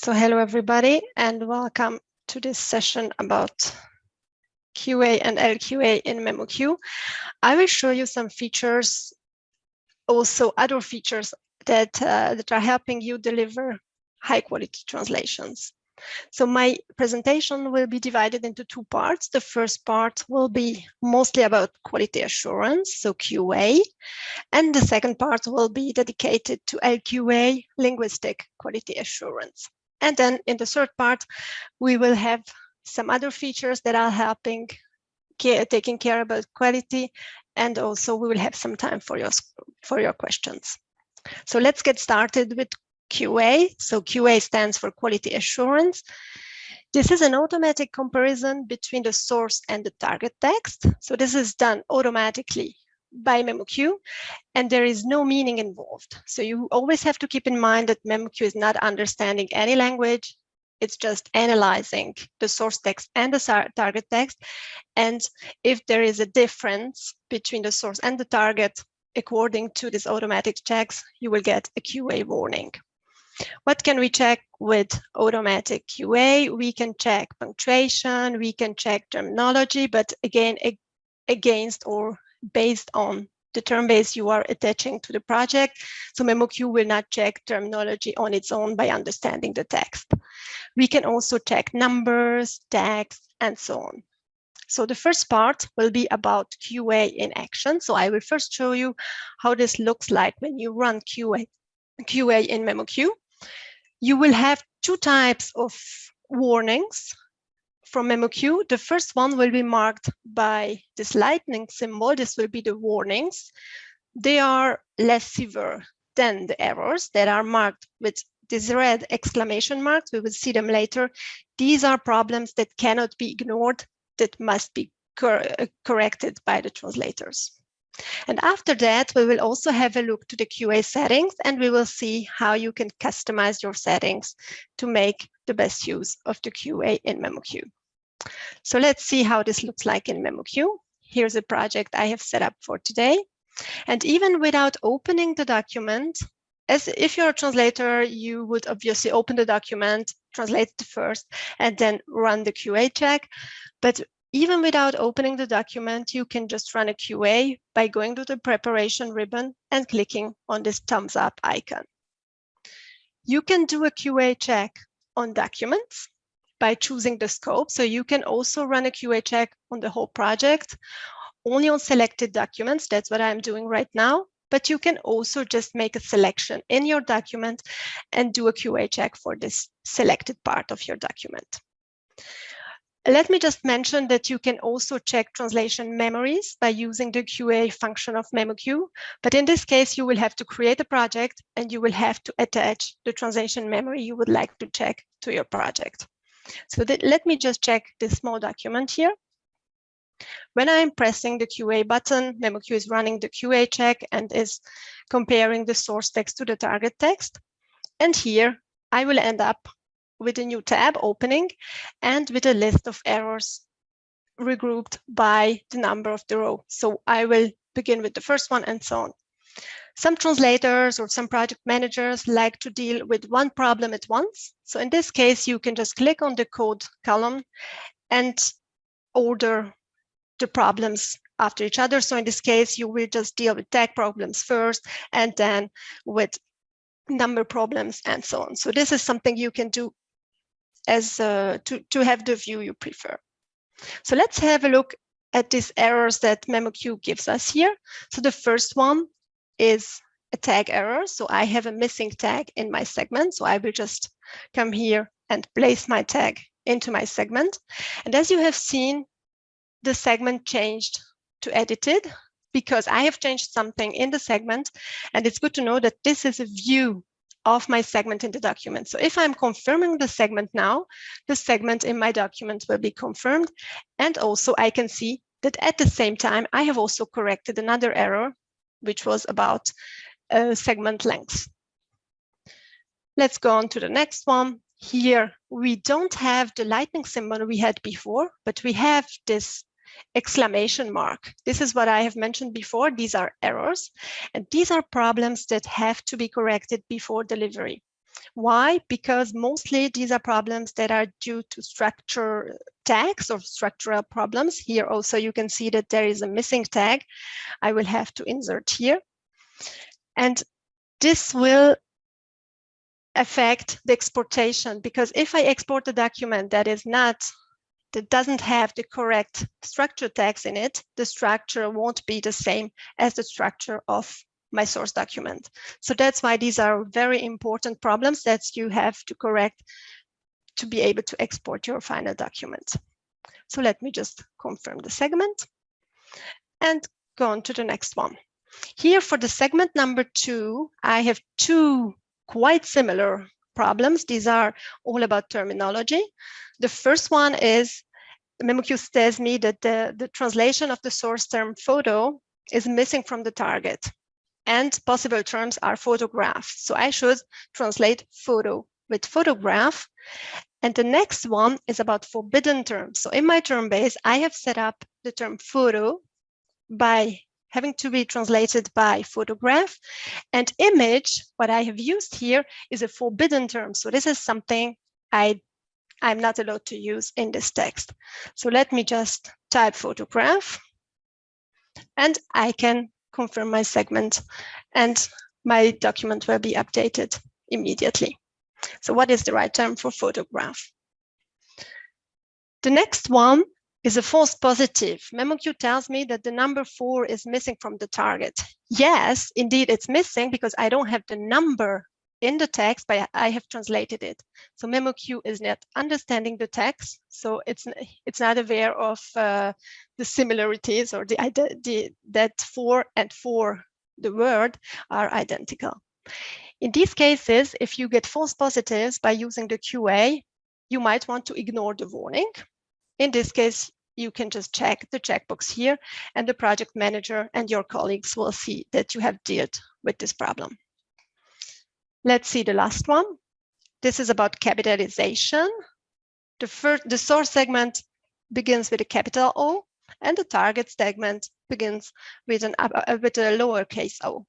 So hello everybody and welcome to this session about QA and LQA in memoQ. I will show you some features, also other features that are helping you deliver high quality translations. So my presentation will be divided into two parts. The first part will be mostly about quality assurance, so QA, and the second part will be dedicated to LQA, linguistic quality assurance. And then in the third part, we will have some other features that are helping taking care about quality, and also we will have some time for your questions. So let's get started with QA. So QA stands for quality assurance. This is an automatic comparison between the source and the target text. So this is done automatically by memoQ, and there is no meaning involved. So you always have to keep in mind that memoQ is not understanding any language. It's just analyzing the source text and the target text. And if there is a difference between the source and the target, according to this automatic checks, you will get a QA warning. What can we check with automatic QA? We can check punctuation, we can check terminology, but again, against or based on the term base you are attaching to the project. So memoQ will not check terminology on its own by understanding the text. We can also check numbers, tags, and so on. So the first part will be about QA in action. So I will first show you how this looks like when you run QA in memoQ. You will have two types of warnings from memoQ. The first one will be marked by this lightning symbol. This will be the warnings. They are less severe than the errors that are marked with this red exclamation marks. We will see them later. These are problems that cannot be ignored, that must be corrected by the translators. And after that, we will also have a look to the QA settings, and we will see how you can customize your settings to make the best use of the QA in memoQ. So let's see how this looks like in memoQ. Here's a project I have set up for today. And even without opening the document, as if you're a translator, you would obviously open the document, translate it first, and then run the QA check. But even without opening the document, you can just run a QA by going to the preparation ribbon and clicking on this thumbs up icon. You can do a QA check on documents by choosing the scope. So you can also run a QA check on the whole project, only on selected documents. That's what I'm doing right now. But you can also just make a selection in your document and do a QA check for this selected part of your document. Let me just mention that you can also check translation memories by using the QA function of memoQ. But in this case, you will have to create a project and you will have to attach the translation memory you would like to check to your project. So let me just check this small document here. When I'm pressing the QA button, memoQ is running the QA check and is comparing the source text to the target text. And here I will end up with a new tab opening and with a list of errors regrouped by the number of the row. So I will begin with the first one and so on. Some translators or some project managers like to deal with one problem at once. So in this case, you can just click on the code column and order the problems after each other. So in this case, you will just deal with tag problems first and then with number problems and so on. So this is something you can do as to have the view you prefer. So let's have a look at these errors that memoQ gives us here. So the first one is a tag error. So I have a missing tag in my segment. So I will just come here and place my tag into my segment. And as you have seen, the segment changed to edited because I have changed something in the segment. And it's good to know that this is a view of my segment in the document. So if I'm confirming the segment now, the segment in my document will be confirmed. And also I can see that at the same time, I have also corrected another error, which was about segment length. Let's go on to the next one. Here, we don't have the lightning symbol we had before, but we have this exclamation mark. This is what I have mentioned before. These are errors, and these are problems that have to be corrected before delivery. Why? Because mostly these are problems that are due to structure tags or structural problems. Here also you can see that there is a missing tag. I will have to insert here. And this will affect the exportation, because if I export a document that doesn't have the correct structure tags in it, the structure won't be the same as the structure of my source document. So that's why these are very important problems that you have to correct to be able to export your final document. So let me just confirm the segment and go on to the next one. Here for the segment number 2, I have 2 quite similar problems. These are all about terminology. The first one is memoQ tells me that the translation of the source term photo is missing from the target, and possible terms are photograph. So I should translate photo with photograph. And the next one is about forbidden terms. So in my term base, I have set up the term photo by having to be translated by photograph, and image, what I have used here, is a forbidden term. So this is something I'm not allowed to use in this text. So let me just type photograph, and I can confirm my segment, and my document will be updated immediately. So what is the right term for photograph? The next one is a false positive. memoQ tells me that the number 4 is missing from the target. Yes, indeed, it's missing because I don't have the number in the text, but I have translated it. So memoQ is not understanding the text, so it's not aware of the similarities or that 4 and 4, the word, are identical. In these cases, if you get false positives by using the QA, you might want to ignore the warning. In this case, you can just check the checkbox here, and the project manager and your colleagues will see that you have dealt with this problem. Let's see the last one. This is about capitalization. The source segment begins with a capital O, and the target segment begins with a lowercase o.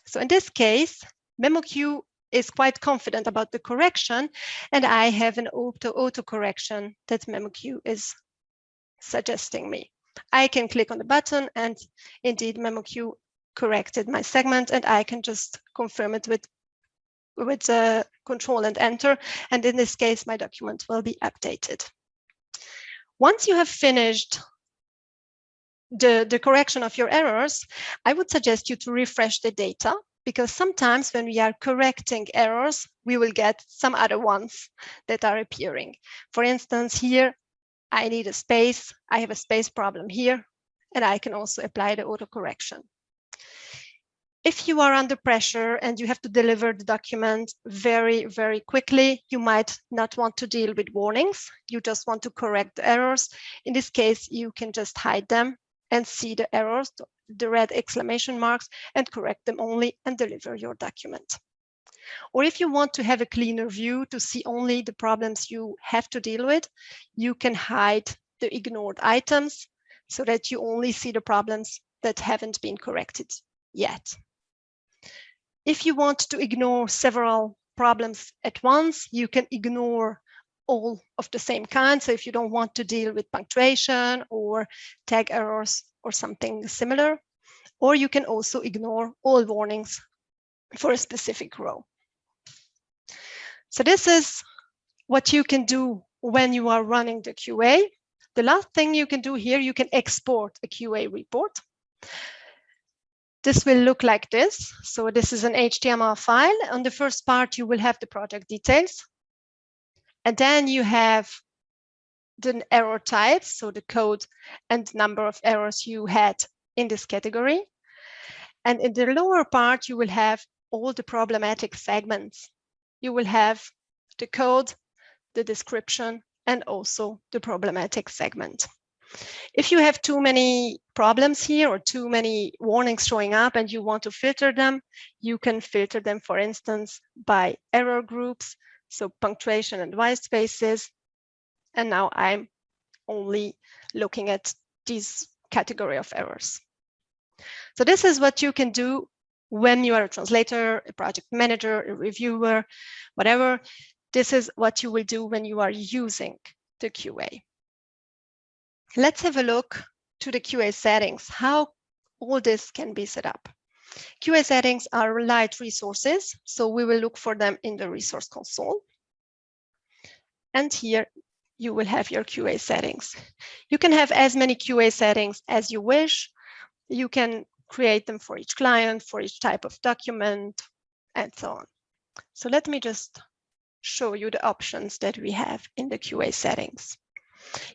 So in this case, memoQ is quite confident about the correction, and I have an auto correction that memoQ is suggesting me. I can click on the button, and indeed memoQ corrected my segment, and I can just confirm it with Control and Enter, and in this case my document will be updated. Once you have finished the correction of your errors, I would suggest you to refresh the data, because sometimes when we are correcting errors, we will get some other ones that are appearing. For instance, here I need a space. I have a space problem here, and I can also apply the autocorrection. If you are under pressure and you have to deliver the document very, very quickly, you might not want to deal with warnings. You just want to correct the errors. In this case, you can just hide them and see the errors, the red exclamation marks, and correct them only and deliver your document. Or if you want to have a cleaner view to see only the problems you have to deal with, you can hide the ignored items so that you only see the problems that haven't been corrected yet. If you want to ignore several problems at once, you can ignore all of the same kind. So if you don't want to deal with punctuation or tag errors or something similar, or you can also ignore all warnings for a specific row. So this is what you can do when you are running the QA. The last thing you can do here, you can export a QA report. This will look like this. So this is an HTML file. On the first part, you will have the project details. And then you have the error types, so the code and number of errors you had in this category. And in the lower part, you will have all the problematic segments. You will have the code, the description, and also the problematic segment. If you have too many problems here or too many warnings showing up and you want to filter them, you can filter them, for instance, by error groups, so punctuation and white spaces. And now I'm only looking at this category of errors. So this is what you can do when you are a translator, a project manager, a reviewer, whatever, this is what you will do when you are using the QA. Let's have a look to the QA settings, how all this can be set up. QA settings are light resources, so we will look for them in the resource console. And here you will have your QA settings. You can have as many QA settings as you wish. You can create them for each client, for each type of document, and so on. So let me just show you the options that we have in the QA settings.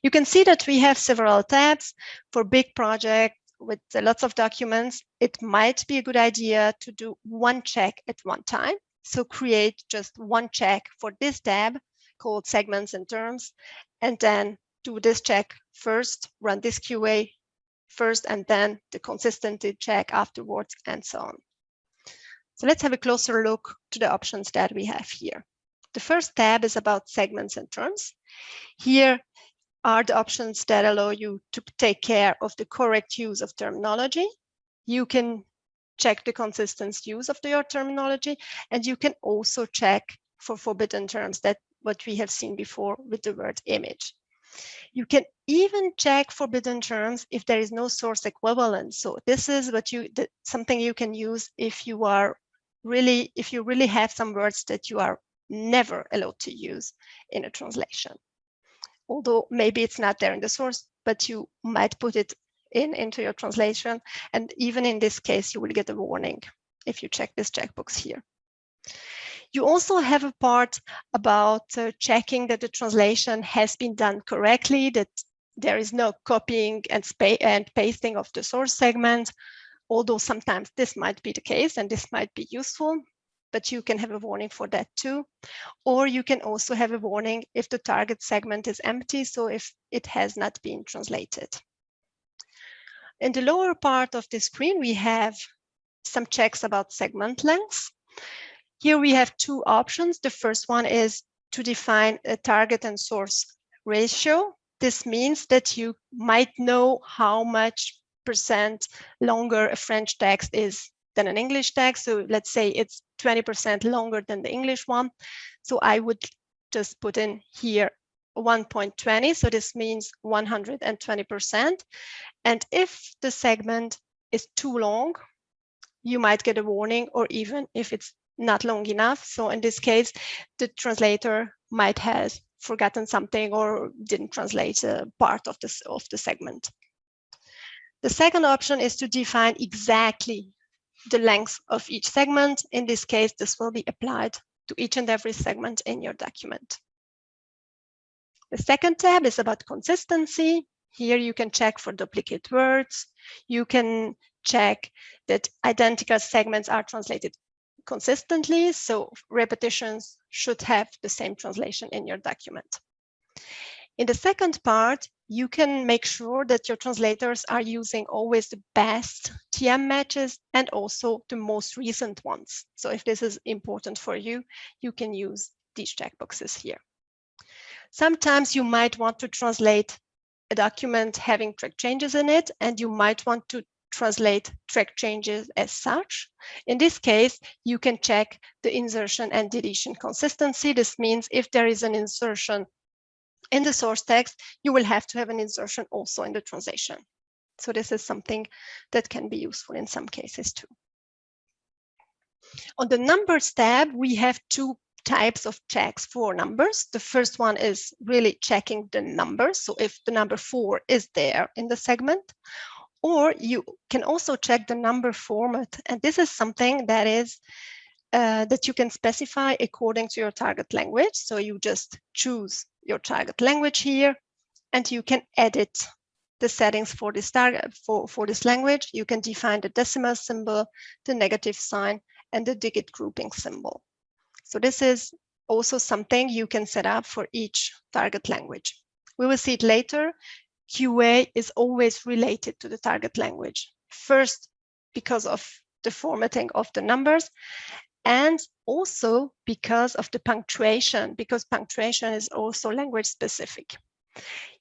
You can see that we have several tabs. For big projects with lots of documents, it might be a good idea to do one check at one time. So create just one check for this tab called segments and terms, and then do this check first, run this QA first, and then the consistency check afterwards, and so on. So let's have a closer look to the options that we have here. The first tab is about segments and terms. Here are the options that allow you to take care of the correct use of terminology. You can check the consistent use of your terminology, and you can also check for forbidden terms, that what we have seen before with the word image. You can even check forbidden terms if there is no source equivalent. So this is what something you can use if you really have some words that you are never allowed to use in a translation. Although maybe it's not there in the source, but you might put it into your translation. And even in this case, you will get a warning if you check this checkbox here. You also have a part about checking that the translation has been done correctly, that there is no copying and pasting of the source segment, although sometimes this might be the case and this might be useful, but you can have a warning for that too. Or you can also have a warning if the target segment is empty, so if it has not been translated. In the lower part of the screen, we have some checks about segment lengths. Here we have two options. The first one is to define a target and source ratio. This means that you might know how much % longer a French text is than an English text. So let's say it's 20% longer than the English one. So I would just put in here 1.20. So this means 120%. And if the segment is too long, you might get a warning, or even if it's not long enough. So in this case, the translator might have forgotten something or didn't translate a part of the segment. The second option is to define exactly the length of each segment. In this case, this will be applied to each and every segment in your document. The second tab is about consistency. Here you can check for duplicate words. You can check that identical segments are translated consistently, so repetitions should have the same translation in your document. In the second part, you can make sure that your translators are using always the best TM matches and also the most recent ones. So if this is important for you, you can use these checkboxes here. Sometimes you might want to translate a document having track changes in it, and you might want to translate track changes as such. In this case, you can check the insertion and deletion consistency. This means if there is an insertion in the source text, you will have to have an insertion also in the translation. So this is something that can be useful in some cases too. On the numbers tab, we have two types of checks for numbers. The first one is really checking the numbers. So if the number 4 is there in the segment, or you can also check the number format. And this is something that is that you can specify according to your target language. So you just choose your target language here, and you can edit the settings for this target for this language. You can define the decimal symbol, the negative sign, and the digit grouping symbol. So this is also something you can set up for each target language. We will see it later. QA is always related to the target language. First, because of the formatting of the numbers, and also because of the punctuation, because punctuation is also language specific.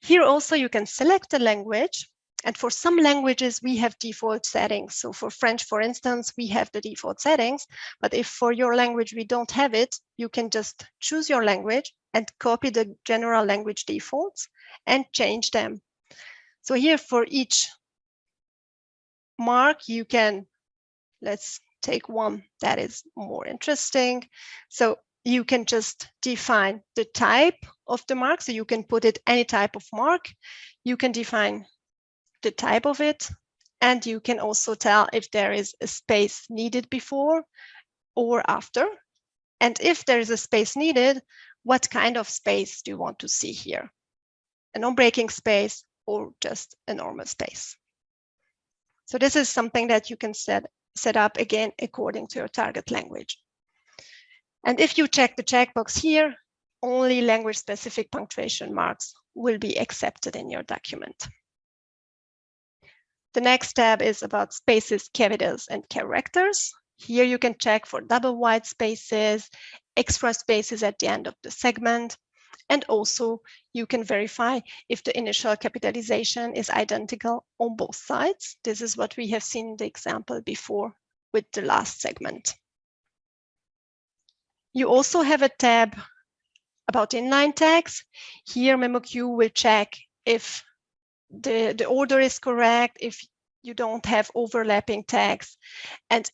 Here also you can select the language, And for some languages, we have default settings. So for French, for instance, we have the default settings. But if for your language we don't have it, you can just choose your language and copy the general language defaults and change them. So here for each mark, you can, let's take one that is more interesting. So you can just define the type of the mark. So you can put it any type of mark. You can define the type of it. And you can also tell if there is a space needed before or after. And if there is a space needed, what kind of space do you want to see here? A non-breaking space or just a normal space? So this is something that you can set up again according to your target language. And if you check the checkbox here, only language-specific punctuation marks will be accepted in your document. The next tab is about spaces, capitals, and characters. Here you can check for double white spaces, extra spaces at the end of the segment, and also you can verify if the initial capitalization is identical on both sides. This is what we have seen in the example before with the last segment. You also have a tab about inline tags. Here memoQ will check if the order is correct, if you don't have overlapping tags. And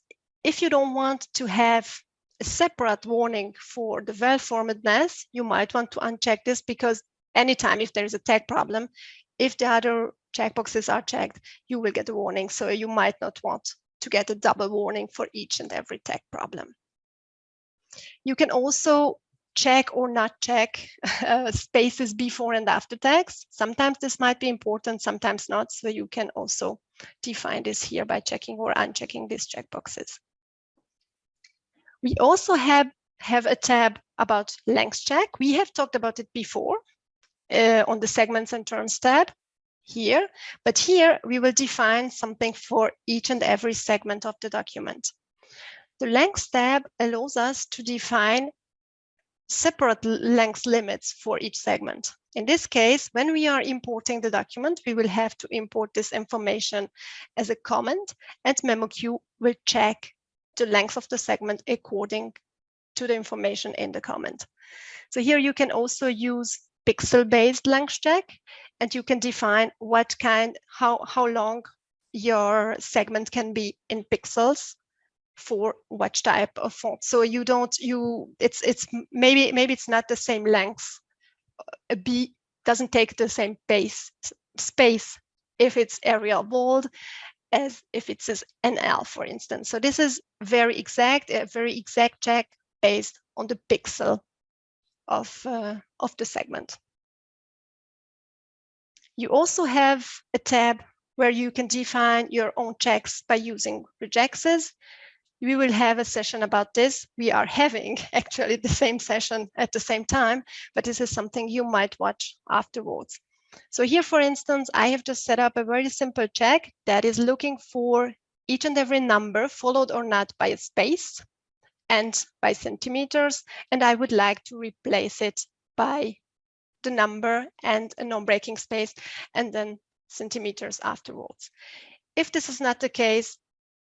if you don't want to have a separate warning for the well-formatedness, you might want to uncheck this, because anytime if there is a tag problem, if the other checkboxes are checked, you will get a warning. So you might not want to get a double warning for each and every tag problem. You can also check or not check spaces before and after tags. Sometimes this might be important, sometimes not. So you can also define this here by checking or unchecking these checkboxes. We also have a tab about length check. We have talked about it before on the segments and terms tab here, but here we will define something for each and every segment of the document. The length tab allows us to define separate length limits for each segment. In this case, when we are importing the document, we will have to import this information as a comment, and memoQ will check the length of the segment according to the information in the comment. So here you can also use pixel-based length check, and you can define what kind, how long your segment can be in pixels for which type of font. So it's maybe it's not the same length. A B doesn't take the same space if it's Arial bold as if it says NL, for instance. So this is a very exact check based on the pixel of the segment. You also have a tab where you can define your own checks by using regexes. We will have a session about this. We are having actually the same session at the same time, but this is something you might watch afterwards. So here, for instance, I have just set up a very simple check that is looking for each and every number followed or not by a space and by centimeters, and I would like to replace it by the number and a non-breaking space and then centimeters afterwards. If this is not the case,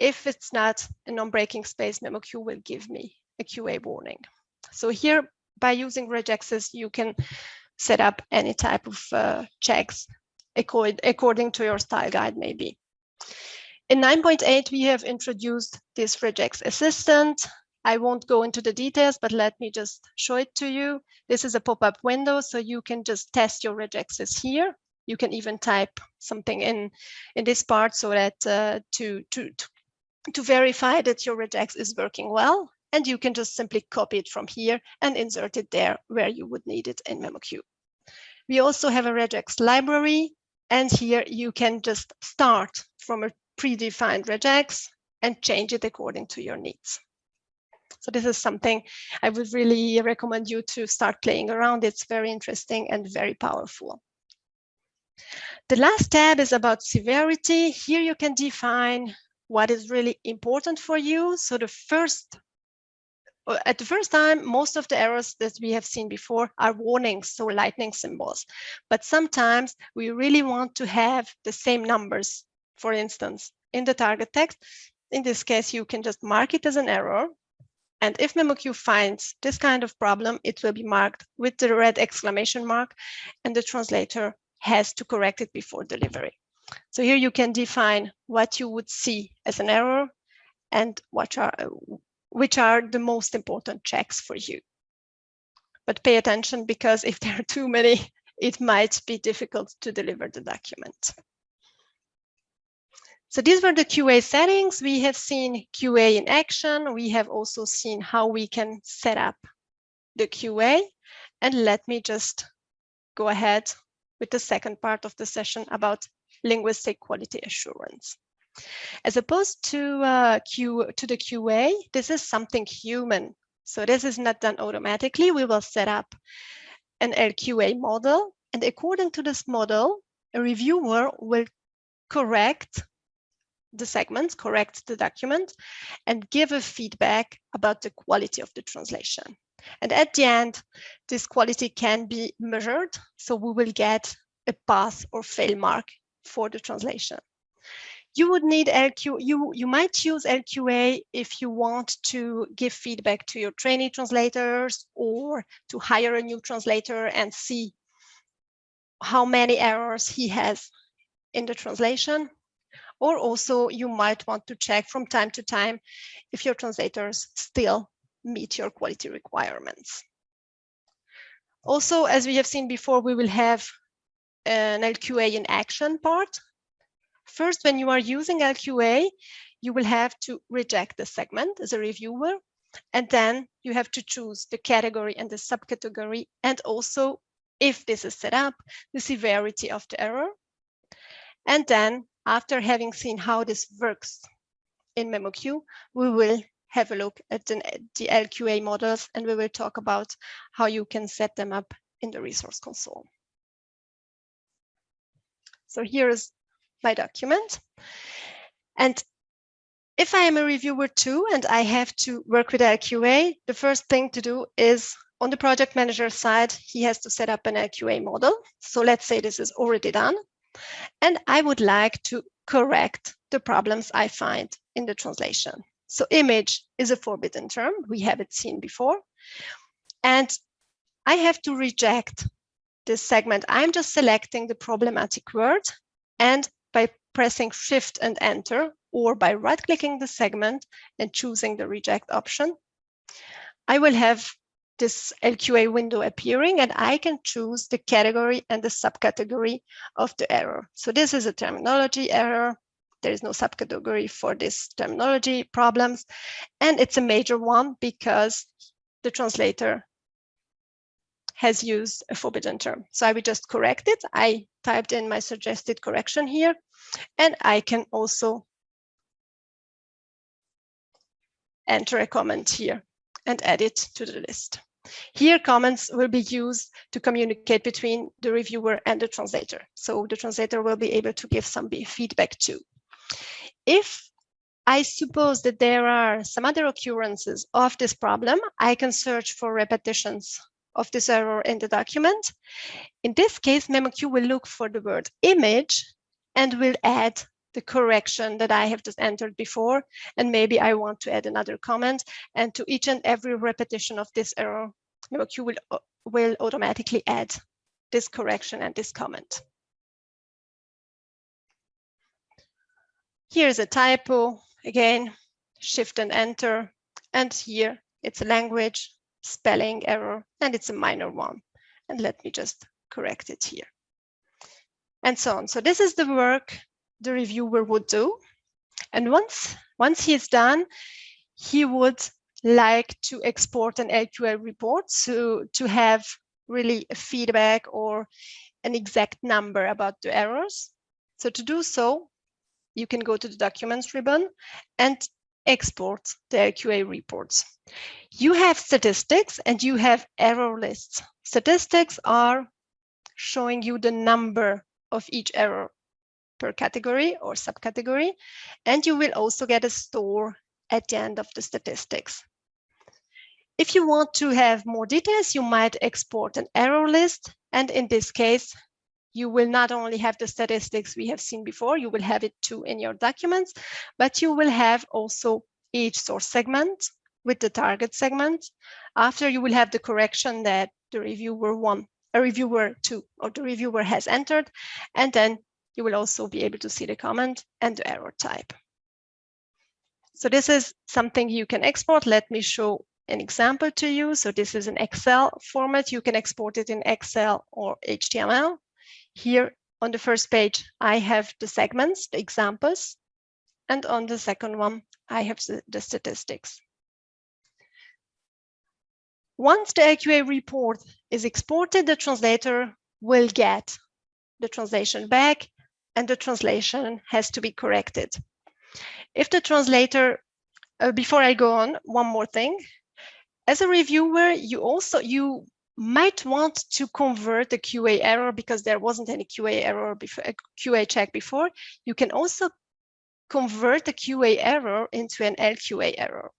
if it's not a non-breaking space, memoQ will give me a QA warning. So here, by using regexes, you can set up any type of checks according to your style guide, maybe. In 9.8, we have introduced this regex assistant. I won't go into the details, but let me just show it to you. This is a pop-up window, so you can just test your regexes here. You can even type something in this part so that to verify that your regex is working well, and you can just simply copy it from here and insert it there where you would need it in memoQ. We also have a regex library, and here you can just start from a predefined regex and change it according to your needs. So this is something I would really recommend you to start playing around. It's very interesting and very powerful. The last tab is about severity. Here you can define what is really important for you. So the first at the first time, most of the errors that we have seen before are warnings, so lightning symbols. But sometimes we really want to have the same numbers, for instance, in the target text. In this case, you can just mark it as an error. And if memoQ finds this kind of problem, it will be marked with the red exclamation mark, and the translator has to correct it before delivery. So here you can define what you would see as an error and which are the most important checks for you. But pay attention, because if there are too many, it might be difficult to deliver the document. So these were the QA settings. We have seen QA in action. We have also seen how we can set up the QA. And let me just go ahead with the second part of the session about linguistic quality assurance. As opposed to the QA, this is something human. So this is not done automatically. We will set up an LQA model. And according to this model, a reviewer will correct the segments, correct the document, and give a feedback about the quality of the translation. And at the end, this quality can be measured. So we will get a pass or fail mark for the translation. You would need LQA. You might use LQA if you want to give feedback to your trainee translators, or to hire a new translator and see how many errors he has in the translation. Or also you might want to check from time to time if your translators still meet your quality requirements. Also, as we have seen before, we will have an LQA in action part. First, when you are using LQA, you will have to reject the segment as a reviewer, and then you have to choose the category and the subcategory, and also, if this is set up, the severity of the error. And then, after having seen how this works in memoQ, we will have a look at the LQA models, and we will talk about how you can set them up in the resource console. So here is my document. And if I am a reviewer too, and I have to work with LQA, the first thing to do is, on the project manager side, he has to set up an LQA model. So let's say this is already done. And I would like to correct the problems I find in the translation. So image is a forbidden term. We have it seen before. And I have to reject this segment. I'm just selecting the problematic word, and by pressing Shift and Enter, or by right-clicking the segment and choosing the reject option, I will have this LQA window appearing, and I can choose the category and the subcategory of the error. So this is a terminology error. There is no subcategory for this terminology problems, and it's a major one because the translator has used a forbidden term. So I will just correct it. I typed in my suggested correction here, and I can also enter a comment here and add it to the list. Here, comments will be used to communicate between the reviewer and the translator. So the translator will be able to give some feedback too. If I suppose that there are some other occurrences of this problem, I can search for repetitions of this error in the document. In this case, memoQ will look for the word image and will add the correction that I have just entered before. And maybe I want to add another comment. And to each and every repetition of this error, memoQ will automatically add this correction and this comment. Here's a typo. Again, Shift and Enter. And here it's a language spelling error, and it's a minor one. And let me just correct it here. And so on. So this is the work the reviewer would do. And once he is done, he would like to export an LQA report to have really a feedback or an exact number about the errors. So to do so, you can go to the Documents ribbon and export the LQA reports. You have statistics and you have error lists. Statistics are showing you the number of each error per category or subcategory, and you will also get a store at the end of the statistics. If you want to have more details, you might export an error list. And in this case, you will not only have the statistics we have seen before, you will have it too in your documents, but you will have also each source segment with the target segment. After, you will have the correction that the reviewer 1, a reviewer 2, or the reviewer has entered. And then you will also be able to see the comment and the error type. So this is something you can export. Let me show an example to you. So this is an Excel format. You can export it in Excel or HTML. Here on the first page, I have the segments, the examples. And on the second one, I have the statistics. Once the LQA report is exported, the translator will get the translation back, and the translation has to be corrected. If the translator, before I go on, one more thing. As a reviewer, you might want to convert the QA error because there wasn't any QA error before, a QA check before. You can also convert the QA error into an LQA error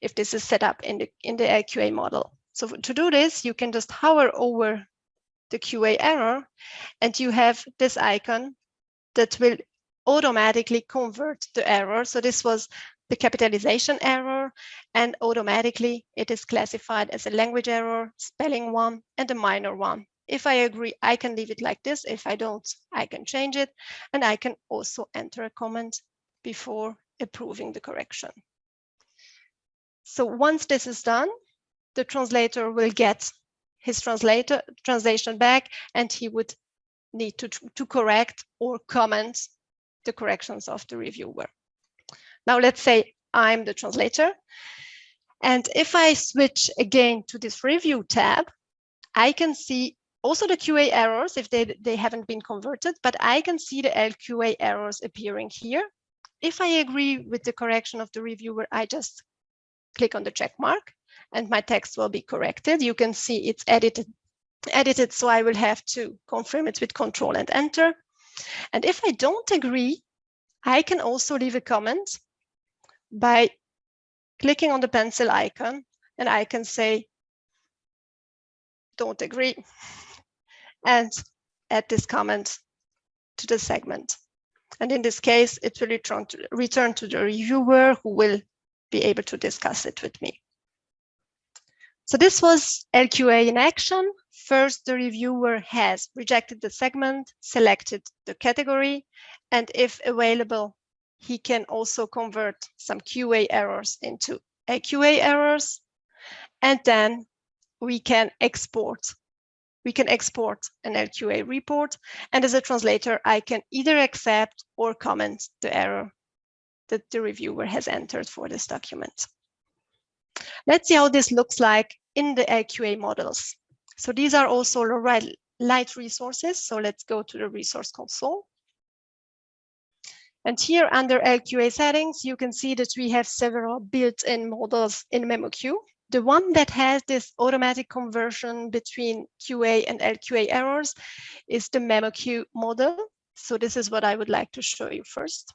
if this is set up in the LQA model. So to do this, you can just hover over the QA error, and you have this icon that will automatically convert the error. So this was the capitalization error, and automatically it is classified as a language error, spelling one, and a minor one. If I agree, I can leave it like this. If I don't, I can change it, and I can also enter a comment before approving the correction. So once this is done, the translator will get his translation back, and he would need to correct or comment the corrections of the reviewer. Now let's say I'm the translator, and if I switch again to this review tab, I can see also the QA errors if they haven't been converted, but I can see the LQA errors appearing here. If I agree with the correction of the reviewer, I just click on the check mark and my text will be corrected. You can see it's edited, so I will have to confirm it with Control and Enter. And if I don't agree, I can also leave a comment by clicking on the pencil icon, and I can say, don't agree, and add this comment to the segment. And in this case, it will return to the reviewer, who will be able to discuss it with me. So this was LQA in action. First, the reviewer has rejected the segment, selected the category, and if available, he can also convert some QA errors into LQA errors. And then we can export an LQA report. And as a translator, I can either accept or comment the error that the reviewer has entered for this document. Let's see how this looks like in the LQA models. So these are also light resources. So let's go to the resource console. And here under LQA settings, you can see that we have several built-in models in memoQ. The one that has this automatic conversion between QA and LQA errors is the memoQ model. So this is what I would like to show you first.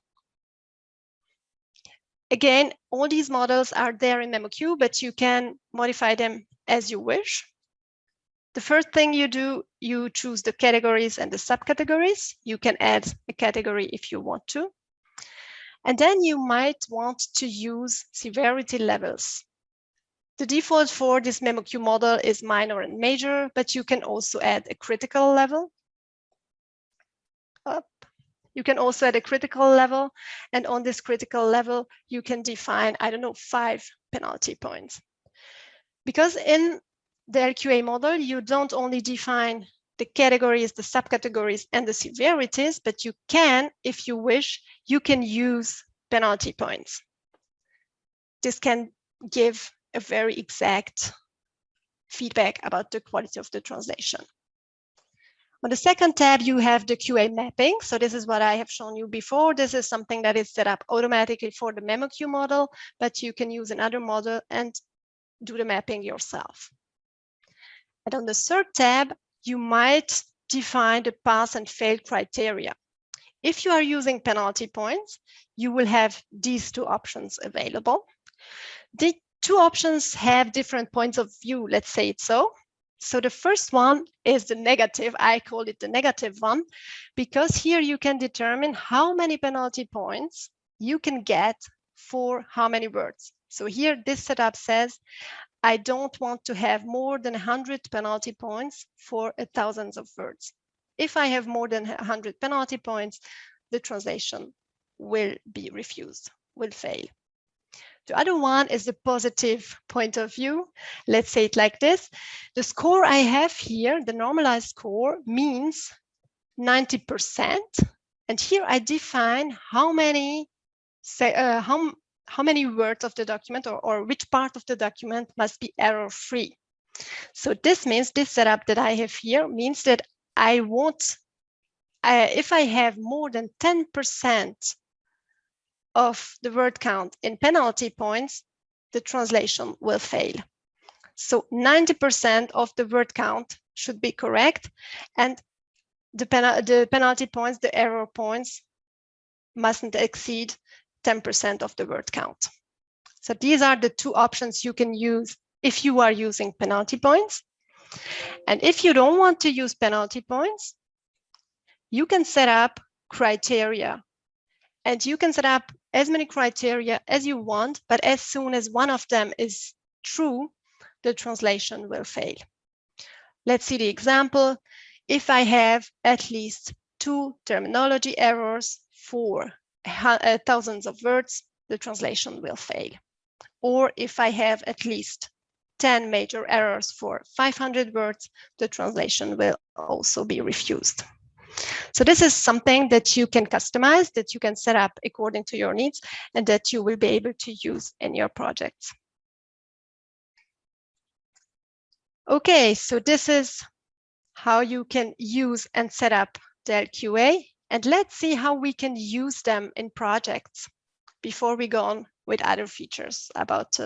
Again, all these models are there in memoQ, but you can modify them as you wish. The first thing you do, you choose the categories and the subcategories. You can add a category if you want to. And then you might want to use severity levels. The default for this memoQ model is minor and major, but you can also add a critical level. You can also add a critical level, and on this critical level, you can define, 5 penalty points. Because in the LQA model, you don't only define the categories, the subcategories, and the severities, but you can, if you wish, you can use penalty points. This can give a very exact feedback about the quality of the translation. On the second tab, you have the QA mapping. So this is what I have shown you before. This is something that is set up automatically for the memoQ model, but you can use another model and do the mapping yourself. And on the third tab, you might define the pass and fail criteria. If you are using penalty points, you will have these two options available. two options have different points of view, let's say it so. So the first one is the negative. I call it the negative one, because here you can determine how many penalty points you can get for how many words. So here this setup says, I don't want to have more than 100 penalty points for 1,000 of words. If I have more than 100 penalty points, the translation will be refused, will fail. The other one is the positive point of view. Let's say it like this. The score I have here, the normalized score, means 90%. And here I define how many words of the document or which part of the document must be error-free. So this means this setup that I have here means that I want, if I have more than 10% of the word count in penalty points, the translation will fail. So 90% of the word count should be correct, and the penalty points, the error points, mustn't exceed 10% of the word count. So these are the two options you can use if you are using penalty points. And if you don't want to use penalty points, you can set up criteria. And you can set up as many criteria as you want, but as soon as one of them is true, the translation will fail. Let's see the example. If I have at least 2 terminology errors for thousands of words, the translation will fail. Or if I have at least 10 major errors for 500 words, the translation will also be refused. So this is something that you can customize, that you can set up according to your needs, and that you will be able to use in your projects. Okay, so this is how you can use and set up the LQA. And let's see how we can use them in projects before we go on with other features about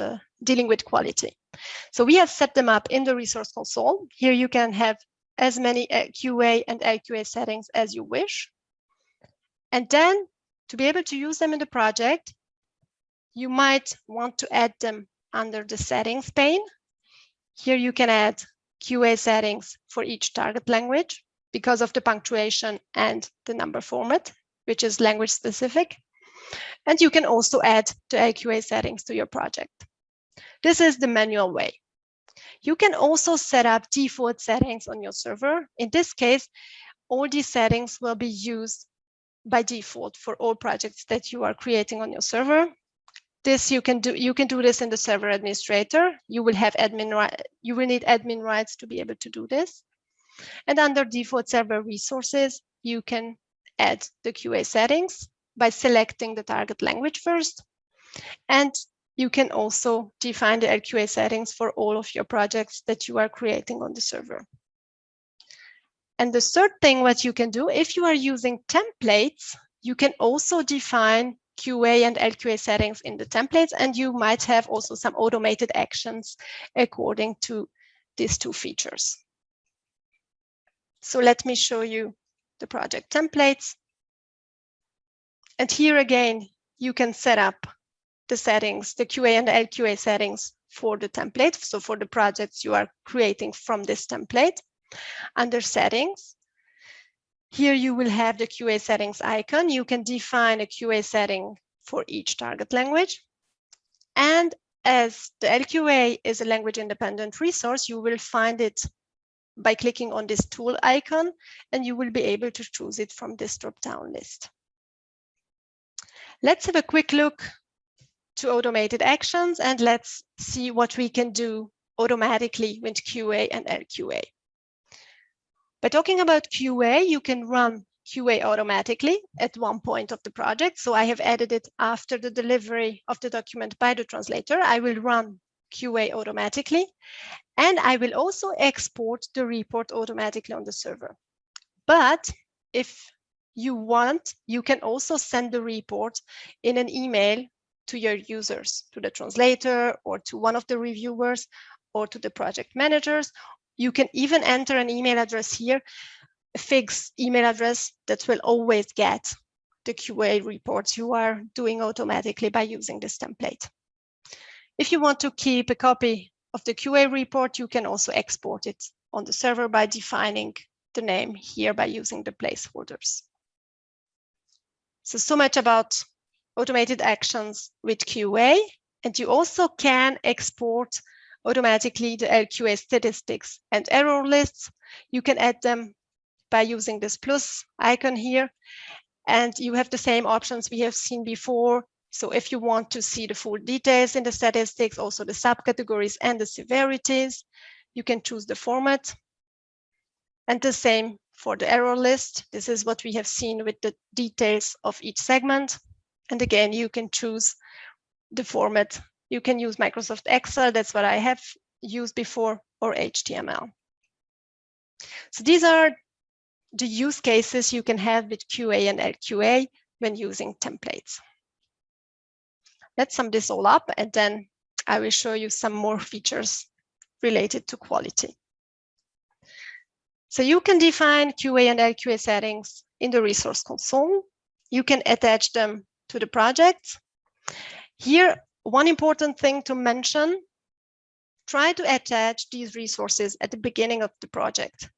dealing with quality. So we have set them up in the resource console. Here you can have as many QA and LQA settings as you wish. And then to be able to use them in the project, you might want to add them under the settings pane. Here you can add QA settings for each target language because of the punctuation and the number format, which is language specific. And you can also add the LQA settings to your project. This is the manual way. You can also set up default settings on your server. In this case, all these settings will be used by default for all projects that you are creating on your server. This you can do this in the server administrator. You will need admin rights to be able to do this. And under default server resources, you can add the QA settings by selecting the target language first. And you can also define the LQA settings for all of your projects that you are creating on the server. And the third thing what you can do, if you are using templates, you can also define QA and LQA settings in the templates, and you might have also some automated actions according to these two features. So let me show you the project templates. And here again, you can set up the settings, the QA and LQA settings for the template. So for the projects you are creating from this template. Under settings, here you will have the QA settings icon. You can define a QA setting for each target language. And as the LQA is a language independent resource, you will find it by clicking on this tool icon, and you will be able to choose it from this drop-down list. Let's have a quick look to automated actions, and let's see what we can do automatically with QA and LQA. By talking about QA, you can run QA automatically at one point of the project. So I have added it after the delivery of the document by the translator. I will run QA automatically, and I will also export the report automatically on the server. But if you want, you can also send the report in an email to your users, to the translator or to one of the reviewers or to the project managers. You can even enter an email address here, a fixed email address that will always get the QA reports you are doing automatically by using this template. If you want to keep a copy of the QA report, you can also export it on the server by defining the name here by using the placeholders. So much about automated actions with QA. And you also can export automatically the LQA statistics and error lists. You can add them by using this plus icon here. And you have the same options we have seen before. So if you want to see the full details in the statistics, also the subcategories and the severities, you can choose the format. And the same for the error list. This is what we have seen with the details of each segment. And again, you can choose the format. You can use Microsoft Excel, that's what I have used before, or HTML. So these are the use cases you can have with QA and LQA when using templates. Let's sum this all up, and then I will show you some more features related to quality. So you can define QA and LQA settings in the resource console. You can attach them to the project. Here, one important thing to mention, try to attach these resources at the beginning of the project.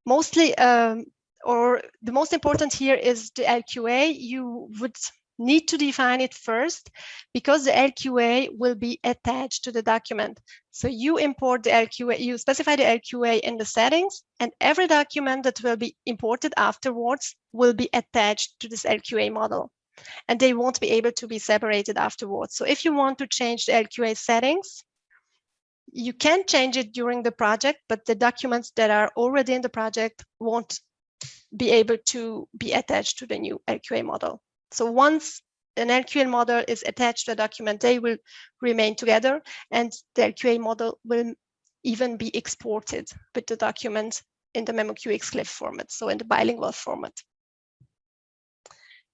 Mostly, or the most important here is the LQA. You would need to define it first because the LQA will be attached to the document. So you import the LQA, you specify the LQA in the settings, and every document that will be imported afterwards will be attached to this LQA model. And they won't be able to be separated afterwards. So if you want to change the LQA settings, you can change it during the project, but the documents that are already in the project won't be able to be attached to the new LQA model. So once an LQA model is attached to a document, they will remain together, and the LQA model will even be exported with the document in the memoQ XLIF format, so in the bilingual format.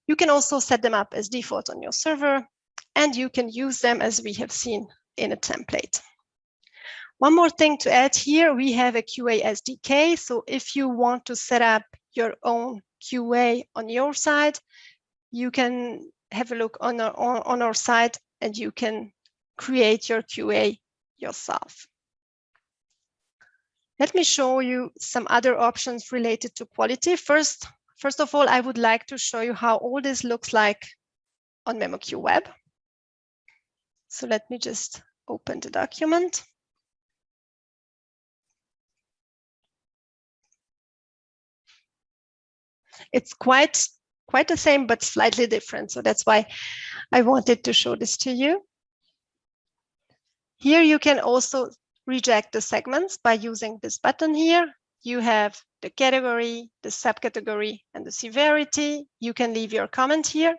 You can also set them up as default on your server, and you can use them as we have seen in a template. One more thing to add here, we have a QA SDK. So if you want to set up your own QA on your side, you can have a look on our site and you can create your QA yourself. Let me show you some other options related to quality. First of all, I would like to show you how all this looks like on memoQ Web. So let me just open the document. It's quite the same, but slightly different. So that's why I wanted to show this to you. Here you can also reject the segments by using this button here. You have the category, the subcategory, and the severity. You can leave your comment here.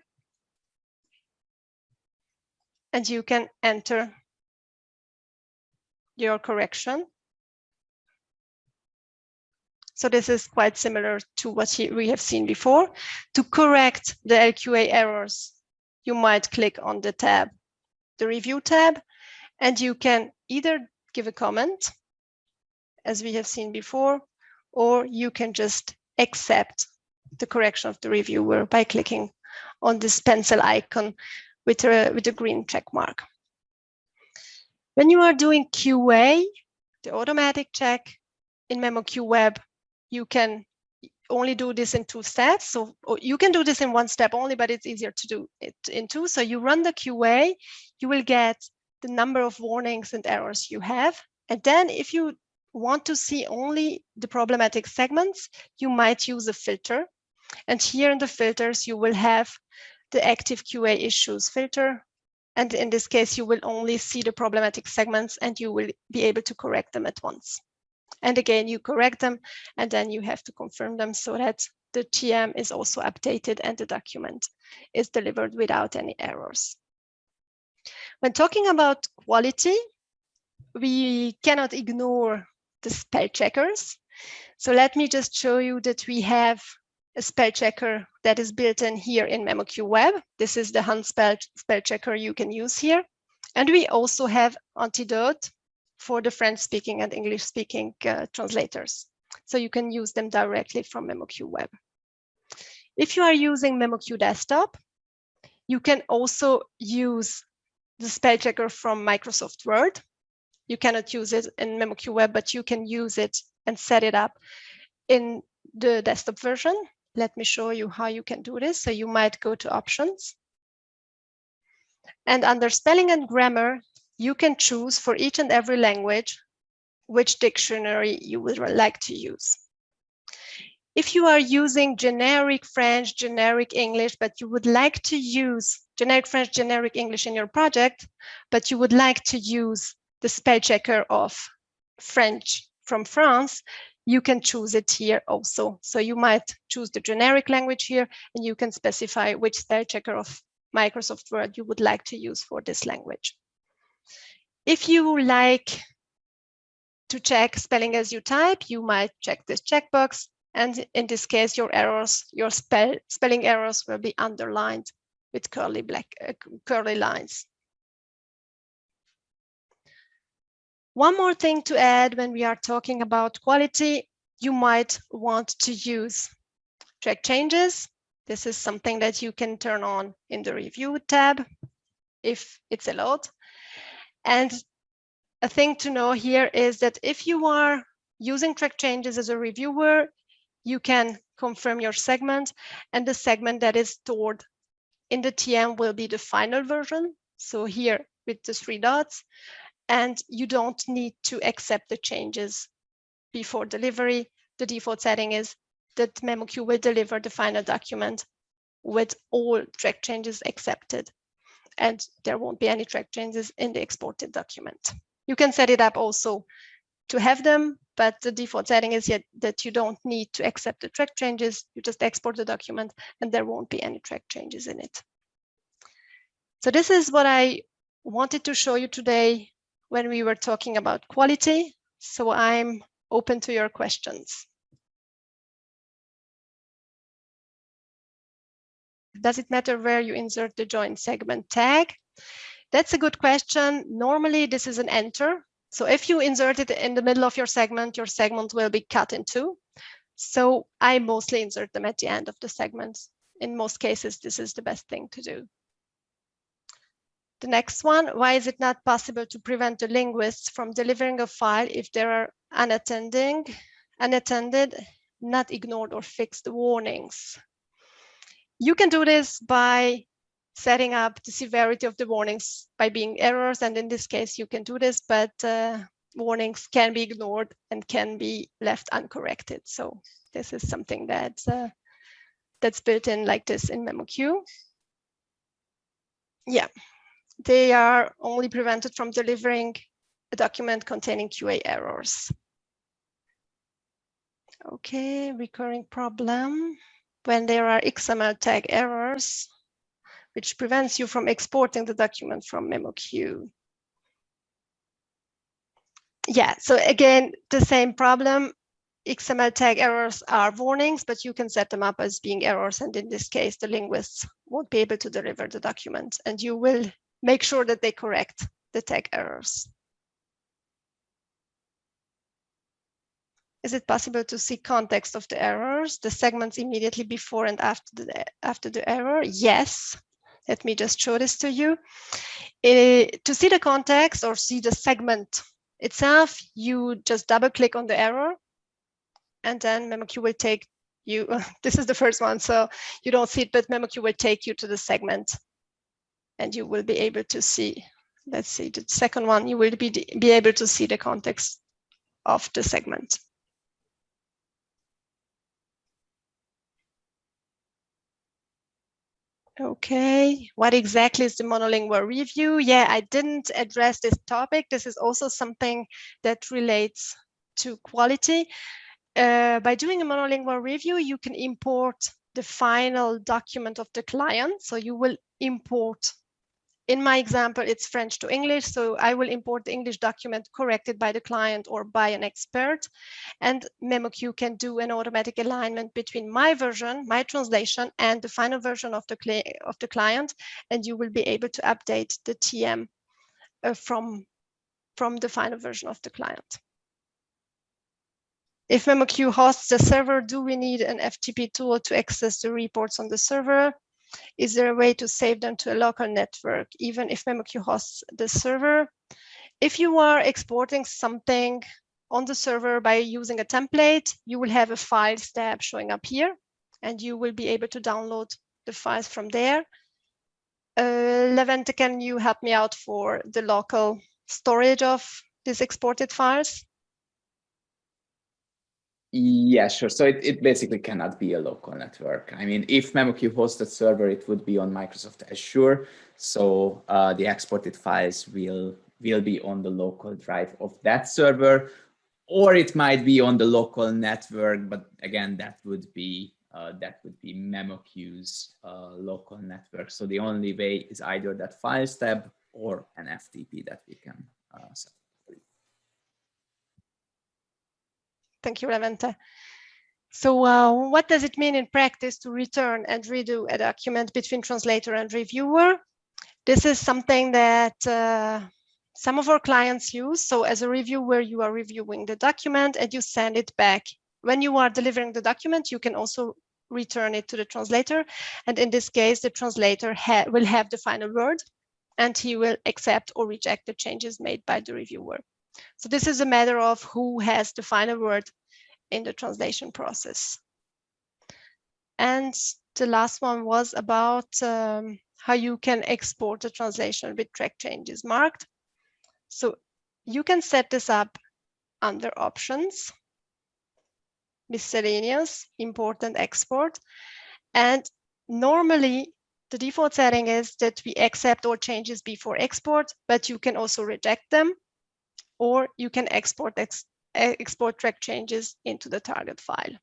And you can enter your correction. So this is quite similar to what we have seen before. To correct the LQA errors, you might click on the tab, the review tab, and you can either give a comment, as we have seen before, or you can just accept the correction of the reviewer by clicking on this pencil icon with a green check mark. When you are doing QA, the automatic check in memoQ Web, you can only do this in 2 steps. So you can do this in 1 step only, but it's easier to do it in 2. So you run the QA, you will get the number of warnings and errors you have. And then if you want to see only the problematic segments, you might use a filter. And here in the filters, you will have the active QA issues filter. And in this case, you will only see the problematic segments and you will be able to correct them at once. And again, you correct them and then you have to confirm them so that the TM is also updated and the document is delivered without any errors. When talking about quality, we cannot ignore the spell checkers. So let me just show you that we have a spell checker that is built in here in memoQ Web. This is the Hunt spell checker you can use here. And we also have Antidote for the French-speaking and English-speaking translators. So you can use them directly from memoQ Web. If you are using memoQ Desktop, you can also use the spell checker from Microsoft Word. You cannot use it in memoQ Web, but you can use it and set it up in the desktop version. Let me show you how you can do this. So you might go to Options. And under Spelling and Grammar, you can choose for each and every language which dictionary you would like to use. If you are using generic French, generic English, but you would like to use generic French, generic English in your project, but you would like to use the spell checker of French from France, you can choose it here also. So you might choose the generic language here, and you can specify which spell checker of Microsoft Word you would like to use for this language. If you like to check spelling as you type, you might check this checkbox. And in this case, your errors, your spelling errors will be underlined with curly lines. One more thing to add when we are talking about quality, you might want to use track changes. This is something that you can turn on in the review tab if it's allowed. And a thing to know here is that if you are using track changes as a reviewer, you can confirm your segment, and the segment that is stored in the TM will be the final version. So here with the 3 dots, and you don't need to accept the changes before delivery. The default setting is that memoQ will deliver the final document with all track changes accepted, and there won't be any track changes in the exported document. You can set it up also to have them, but the default setting is yet that you don't need to accept the track changes. You just export the document and there won't be any track changes in it. So this is what I wanted to show you today when we were talking about quality. So I'm open to your questions. Does it matter where you insert the join segment tag? That's a good question. Normally this is an enter. So if you insert it in the middle of your segment will be cut in two. So I mostly insert them at the end of the segment. In most cases, this is the best thing to do. The next one, why is it not possible to prevent the linguists from delivering a file if there are unattended, not ignored or fixed warnings? You can do this by setting up the severity of the warnings by being errors, and in this case you can do this, but warnings can be ignored and can be left uncorrected. So this is something that's built in like this in memoQ. Yeah, they are only prevented from delivering a document containing QA errors. Okay, recurring problem. When there are XML tag errors, which prevents you from exporting the document from memoQ. Yeah, so again, the same problem. XML tag errors are warnings, but you can set them up as being errors. And in this case, the linguists won't be able to deliver the document, and you will make sure that they correct the tag errors. Is it possible to see context of the errors, the segments immediately before and after the error? Yes. Let me just show this to you. To see the context or see the segment itself, you just double click on the error, and then memoQ will take you. This is the first one, so you don't see it, but memoQ will take you to the segment, and you will be able to see. Let's see, the second one, you will be able to see the context of the segment. Okay, what exactly is the monolingual review? Yeah, I didn't address this topic. This is also something that relates to quality. By doing a monolingual review, you can import the final document of the client. So you will import, in my example, it's French to English. So I will import the English document corrected by the client or by an expert. And memoQ can do an automatic alignment between my version, my translation, and the final version of the client. And you will be able to update the TM from the final version of the client. If memoQ hosts the server, do we need an FTP tool to access the reports on the server? Is there a way to save them to a local network, even if memoQ hosts the server? If you are exporting something on the server by using a template, you will have a files tab showing up here, and you will be able to download the files from there. Levente, can you help me out for the local storage of these exported files? Yeah, sure. So it basically cannot be a local network. I mean, if memoQ hosts a server, it would be on Microsoft Azure. So the exported files will be on the local drive of that server, or it might be on the local network. But again, that would be memoQ's local network. So the only way is either that files tab or an FTP that we can set. Thank you, Levente. So what does it mean in practice to return and redo a document between translator and reviewer? This is something that some of our clients use. So as a reviewer, you are reviewing the document and you send it back. When you are delivering the document, you can also return it to the translator. And in this case, the translator will have the final word, and he will accept or reject the changes made by the reviewer. So this is a matter of who has the final word in the translation process. And the last one was about how you can export a translation with track changes marked. So you can set this up under options, miscellaneous, import and export. And normally the default setting is that we accept all changes before export, but you can also reject them, or you can export track changes into the target file.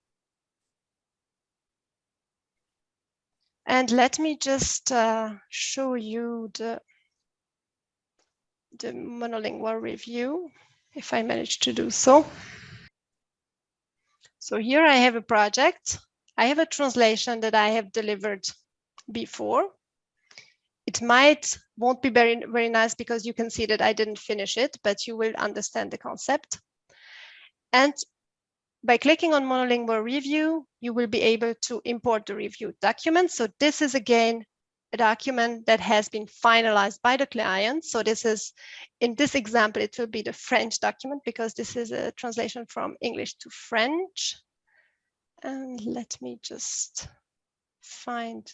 And let me just show you the monolingual review, if I manage to do so. So here I have a project. I have a translation that I have delivered before. It won't be very, very nice because you can see that I didn't finish it, but you will understand the concept. And by clicking on monolingual review, you will be able to import the review document. So this is again a document that has been finalized by the client. So this is, in this example, it will be the French document because this is a translation from English to French. And let me just find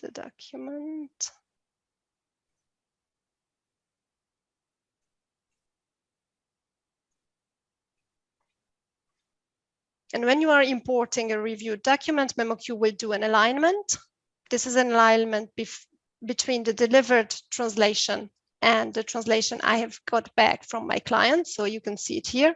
the document. And when you are importing a review document, memoQ will do an alignment. This is an alignment between the delivered translation and the translation I have got back from my client. So you can see it here.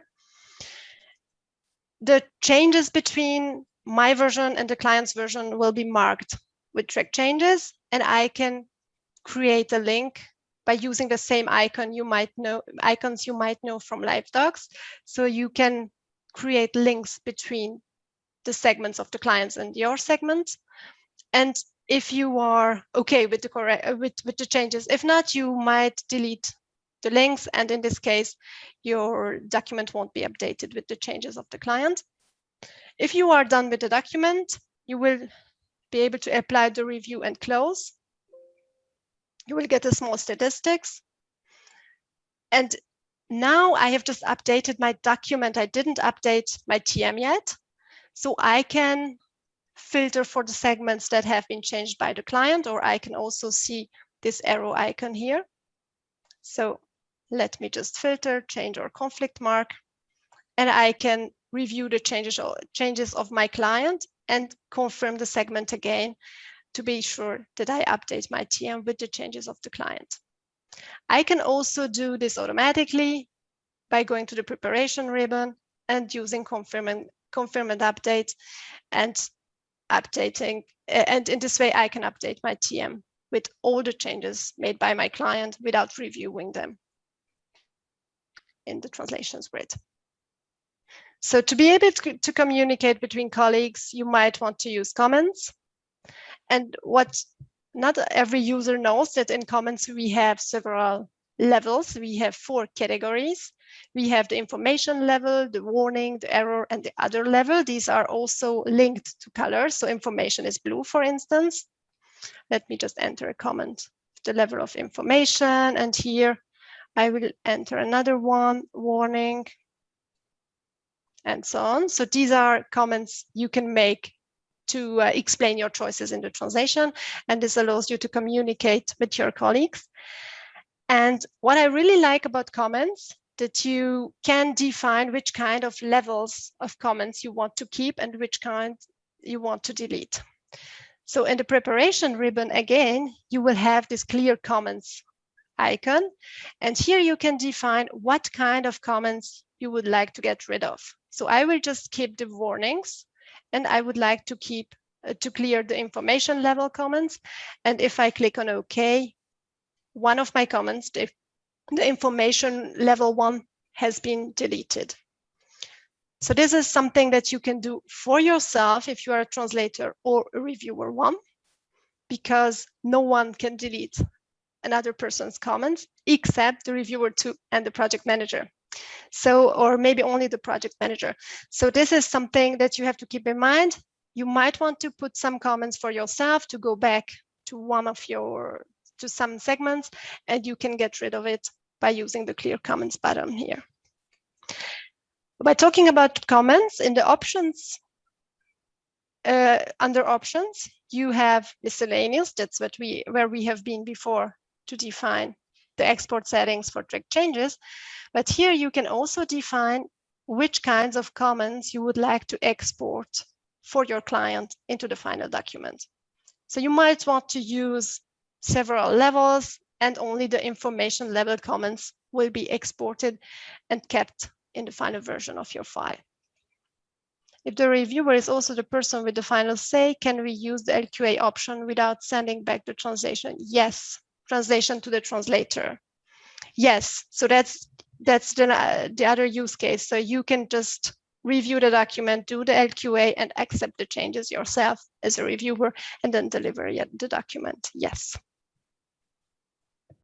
The changes between my version and the client's version will be marked with track changes, and I can create a link by using the same icons you might know from LiveDocs. So you can create links between the segments of the clients and your segment. And if you are okay with the changes, if not, you might delete the links, and in this case, your document won't be updated with the changes of the client. If you are done with the document, you will be able to apply the review and close. You will get a small statistics. And now I have just updated my document. I didn't update my TM yet. So I can filter for the segments that have been changed by the client, or I can also see this arrow icon here. So let me just filter, change or conflict mark, and I can review the changes of my client and confirm the segment again to be sure that I update my TM with the changes of the client. I can also do this automatically by going to the preparation ribbon and using confirm and update and updating. And in this way, I can update my TM with all the changes made by my client without reviewing them in the translations grid. So to be able to communicate between colleagues, you might want to use comments. And what not every user knows that in comments, we have several levels. We have 4 categories. We have the information level, the warning, the error, and the other level. These are also linked to colors. So information is blue, for instance. Let me just enter a comment, the level of information, and here I will enter another one, warning, and so on. So these are comments you can make to explain your choices in the translation, and this allows you to communicate with your colleagues. And what I really like about comments, that you can define which kind of levels of comments you want to keep and which kind you want to delete. So in the preparation ribbon, again, you will have this clear comments icon. And here you can define what kind of comments you would like to get rid of. So I will just keep the warnings, and I would like to keep to clear the information level comments. And if I click on OK, one of my comments, the information level one, has been deleted. So this is something that you can do for yourself if you are a translator or a reviewer one, because no one can delete another person's comments except the reviewer two and the project manager. So, or maybe only the project manager. So this is something that you have to keep in mind. You might want to put some comments for yourself to go back to some segments, and you can get rid of it by using the clear comments button here. By talking about comments, in the options, under options, you have miscellaneous. That's where we have been before to define the export settings for track changes. But here you can also define which kinds of comments you would like to export for your client into the final document. So you might want to use several levels, and only the information level comments will be exported and kept in the final version of your file. If the reviewer is also the person with the final say, can we use the LQA option without sending back the translation? Yes, translation to the translator. Yes, so that's the other use case. So you can just review the document, do the LQA, and accept the changes yourself as a reviewer, and then deliver the document. Yes.